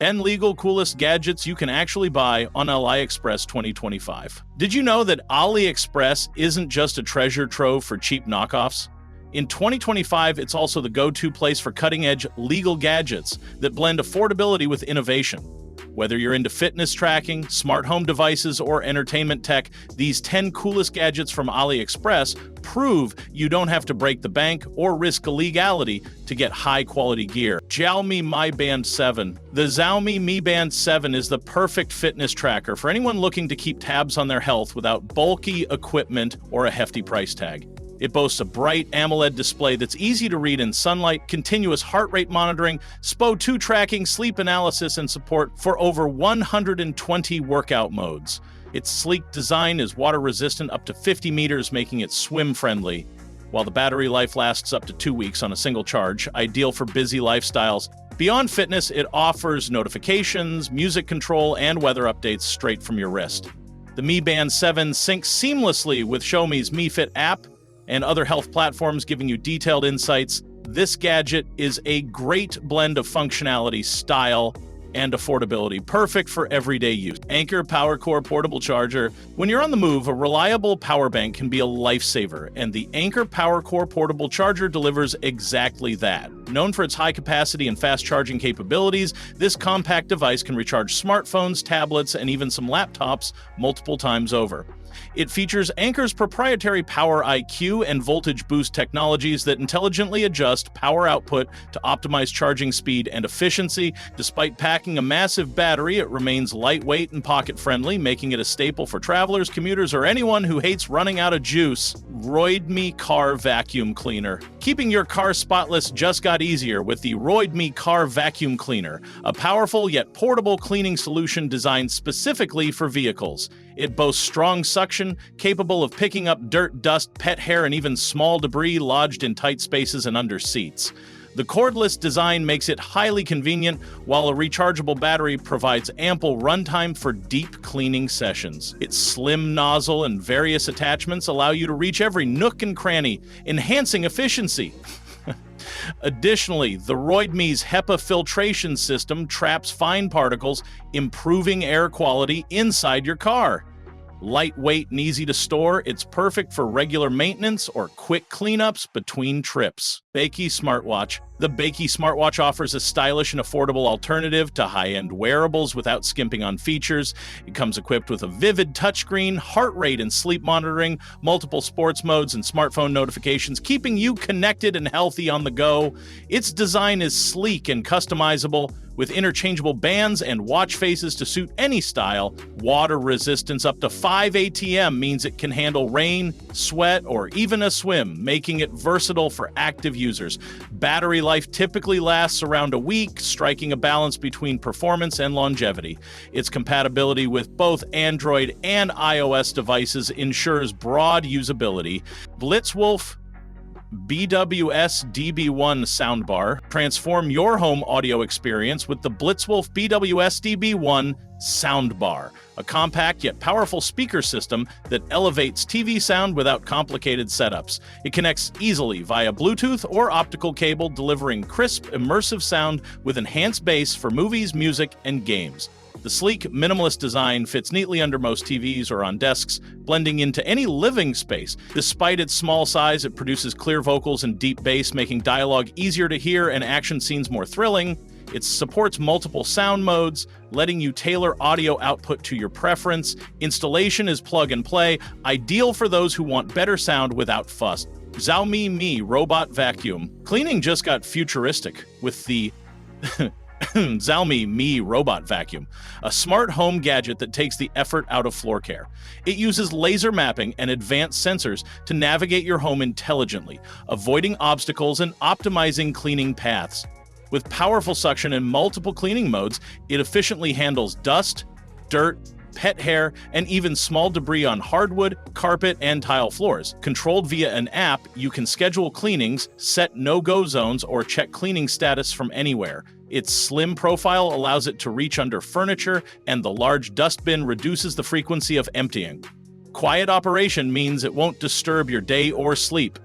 10 legal coolest gadgets you can actually buy on AliExpress 2025. Did you know that AliExpress isn't just a treasure trove for cheap knockoffs? In 2025, it's also the go-to place for cutting-edge legal gadgets that blend affordability with innovation. Whether you're into fitness tracking, smart home devices, or entertainment tech, these 10 coolest gadgets from AliExpress prove you don't have to break the bank or risk illegality to get high-quality gear. Xiaomi Mi Band 7. The Xiaomi Mi Band 7 is the perfect fitness tracker for anyone looking to keep tabs on their health without bulky equipment or a hefty price tag. It boasts a bright AMOLED display that's easy to read in sunlight, continuous heart rate monitoring, SPO2 tracking, sleep analysis, and support for over 120 workout modes. Its sleek design is water-resistant up to 50 meters, making it swim-friendly, while the battery life lasts up to 2 weeks on a single charge, ideal for busy lifestyles. Beyond fitness, it offers notifications, music control, and weather updates straight from your wrist. The Mi Band 7 syncs seamlessly with Xiaomi's Mi Fit app and other health platforms, giving you detailed insights. This gadget is a great blend of functionality, style, and affordability, perfect for everyday use. Anker PowerCore Portable Charger. When you're on the move, a reliable power bank can be a lifesaver, and the Anker PowerCore Portable Charger delivers exactly that. Known for its high capacity and fast charging capabilities, this compact device can recharge smartphones, tablets, and even some laptops multiple times over. It features Anker's proprietary Power IQ and voltage boost technologies that intelligently adjust power output to optimize charging speed and efficiency. Despite packing a massive battery, it remains lightweight and pocket-friendly, making it a staple for travelers, commuters, or anyone who hates running out of juice. Roid-Me Car Vacuum Cleaner. Keeping your car spotless just got easier with the Roid-Me Car Vacuum Cleaner, a powerful yet portable cleaning solution designed specifically for vehicles. It boasts strong suction, capable of picking up dirt, dust, pet hair, and even small debris lodged in tight spaces and under seats. The cordless design makes it highly convenient, while a rechargeable battery provides ample runtime for deep cleaning sessions. Its slim nozzle and various attachments allow you to reach every nook and cranny, enhancing efficiency. Additionally, the Roid-Me's HEPA filtration system traps fine particles, improving air quality inside your car. Lightweight and easy to store, it's perfect for regular maintenance or quick cleanups between trips. Bakey Smartwatch. The Bakey Smartwatch offers a stylish and affordable alternative to high-end wearables without skimping on features. It comes equipped with a vivid touchscreen, heart rate and sleep monitoring, multiple sports modes, and smartphone notifications, keeping you connected and healthy on the go. Its design is sleek and customizable, with interchangeable bands and watch faces to suit any style. Water resistance up to 5 ATM means it can handle rain, sweat, or even a swim, making it versatile for active users. Battery life typically lasts around a week, striking a balance between performance and longevity. Its compatibility with both Android and iOS devices ensures broad usability. Blitzwolf BWS DB1 soundbar. Transform your home audio experience with the Blitzwolf BWS DB1 soundbar, a compact yet powerful speaker system that elevates TV sound without complicated setups. It connects easily via Bluetooth or optical cable, delivering crisp, immersive sound with enhanced bass for movies, music, and games. The sleek, minimalist design fits neatly under most TVs or on desks, blending into any living space. Despite its small size, it produces clear vocals and deep bass, making dialogue easier to hear and action scenes more thrilling. It supports multiple sound modes, letting you tailor audio output to your preference. Installation is plug and play, ideal for those who want better sound without fuss. Xiaomi Mi Robot Vacuum. Cleaning just got futuristic with the Xiaomi Mi Robot Vacuum, a smart home gadget that takes the effort out of floor care. It uses laser mapping and advanced sensors to navigate your home intelligently, avoiding obstacles and optimizing cleaning paths. With powerful suction and multiple cleaning modes, it efficiently handles dust, dirt, pet hair, and even small debris on hardwood, carpet, and tile floors. Controlled via an app, you can schedule cleanings, set no-go zones, or check cleaning status from anywhere. Its slim profile allows it to reach under furniture, and the large dustbin reduces the frequency of emptying. Quiet operation means it won't disturb your day or sleep.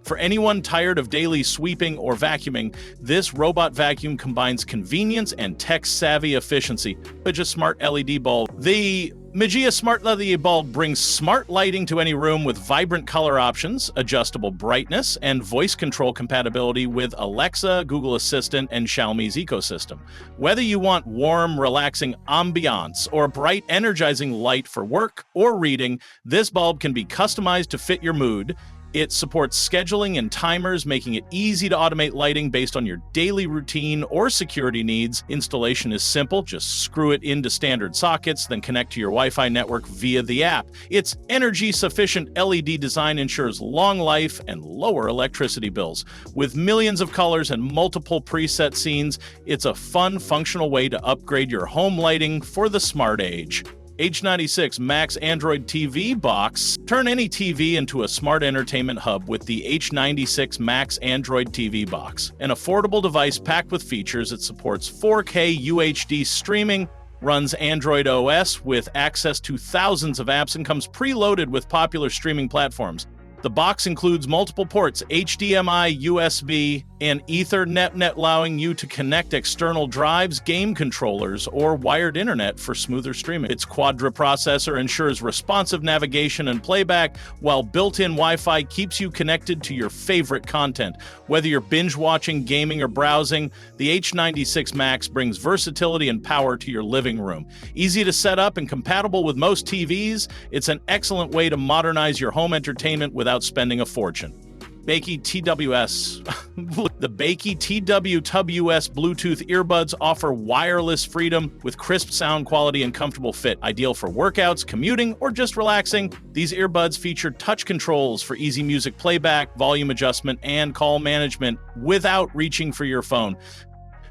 For anyone tired of daily sweeping or vacuuming, this robot vacuum combines convenience and tech-savvy efficiency with a smart LED bulb. The Magia Smart LED bulb brings smart lighting to any room with vibrant color options, adjustable brightness, and voice control compatibility with Alexa, Google Assistant, and Xiaomi's ecosystem. Whether you want warm, relaxing ambiance or bright, energizing light for work or reading, this bulb can be customized to fit your mood. It supports scheduling and timers, making it easy to automate lighting based on your daily routine or security needs. Installation is simple. Just screw it into standard sockets, then connect to your Wi-Fi network via the app. Its energy-sufficient LED design ensures long life and lower electricity bills. With millions of colors and multiple preset scenes, it's a fun, functional way to upgrade your home lighting for the smart age. H96 Max Android TV box. Turn any TV into a smart entertainment hub with the H96 Max Android TV box. An affordable device packed with features. It supports 4K UHD streaming, runs Android OS with access to thousands of apps, and comes preloaded with popular streaming platforms. The box includes multiple ports, HDMI, USB, and Ethernet, allowing you to connect external drives, game controllers, or wired internet for smoother streaming. Its quadra processor ensures responsive navigation and playback, while built-in Wi-Fi keeps you connected to your favorite content. Whether you're binge-watching, gaming, or browsing, the H96 Max brings versatility and power to your living room. Easy to set up and compatible with most TVs, it's an excellent way to modernize your home entertainment without spending a fortune. Bakey TWS. The Bakey TWS Bluetooth earbuds offer wireless freedom with crisp sound quality and comfortable fit. Ideal for workouts, commuting, or just relaxing. These earbuds feature touch controls for easy music playback, volume adjustment, and call management without reaching for your phone.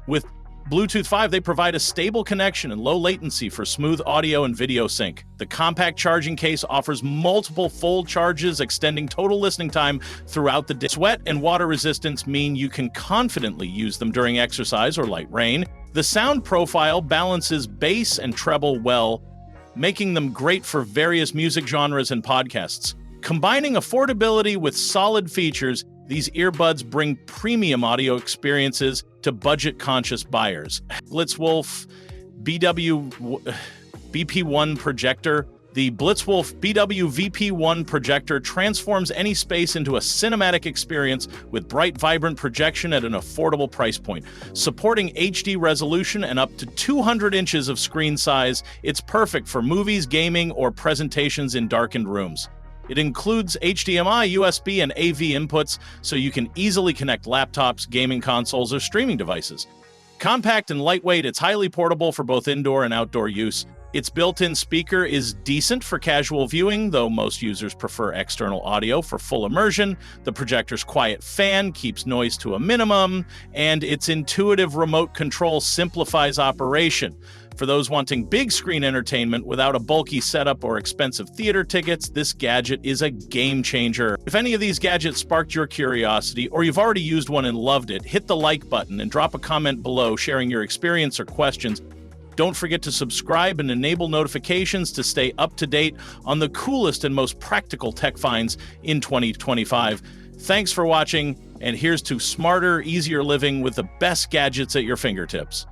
With Bluetooth 5, they provide a stable connection and low latency for smooth audio and video sync. The compact charging case offers multiple full charges, extending total listening time throughout the day. Sweat and water resistance mean you can confidently use them during exercise or light rain. The sound profile balances bass and treble well, making them great for various music genres and podcasts. Combining affordability with solid features, these earbuds bring premium audio experiences to budget-conscious buyers. Blitzwolf BP1 projector. The Blitzwolf BW VP1 projector transforms any space into a cinematic experience with bright, vibrant projection at an affordable price point. Supporting HD resolution and up to 200 inches of screen size, it's perfect for movies, gaming, or presentations in darkened rooms. It includes HDMI, USB, and AV inputs, so you can easily connect laptops, gaming consoles, or streaming devices. Compact and lightweight, it's highly portable for both indoor and outdoor use. Its built-in speaker is decent for casual viewing, though most users prefer external audio for full immersion. The projector's quiet fan keeps noise to a minimum, and its intuitive remote control simplifies operation. For those wanting big screen entertainment without a bulky setup or expensive theater tickets, this gadget is a game changer. If any of these gadgets sparked your curiosity, or you've already used one and loved it, hit the like button and drop a comment below sharing your experience or questions. Don't forget to subscribe and enable notifications to stay up to date on the coolest and most practical tech finds in 2025. Thanks for watching, and here's to smarter, easier living with the best gadgets at your fingertips.